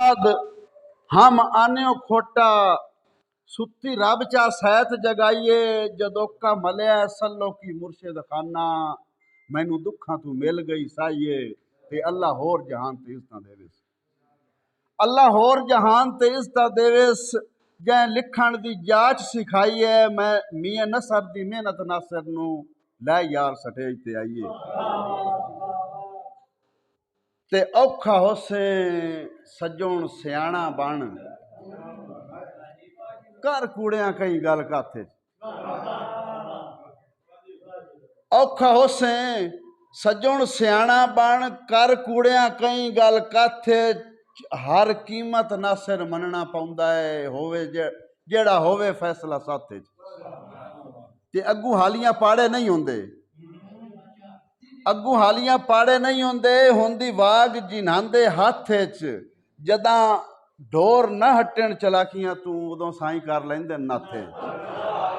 हम आन्यो खोटा सुती रब चा सैत जगाइए जदोका मलिया सल्लो की मुर्शिद खाना मैनू दुखा तू मिल गई साइए ते अल्लाह होर जहान ते इज्जतां देवेस। अल्लाह होर जहान ते इज्जतां देवेस। जै लिखण दी जाच सिखाई है मैं मियां नसर दी मेहनत नासिर नू लै यार स्टेज ते आइए ते औखा होसे सज्जण सियाणा बन कर कूड़ियां कई गल काथे औखा होसे सज्जण सियाणा बन कर कूड़ियां कई गल काथे हर कीमत नासिर मनना पौंदा है होवे जेड़ा होवे फैसला साथे ते अग्गू हालियां पाड़े नहीं होंदे अग्गू हालियां पाड़े नहीं होंदे हुंदी वाग जिन्हांदे हथ च जदां ढोर न हटण चलाकियां तू उदों साईं कर लैंदे नाथे।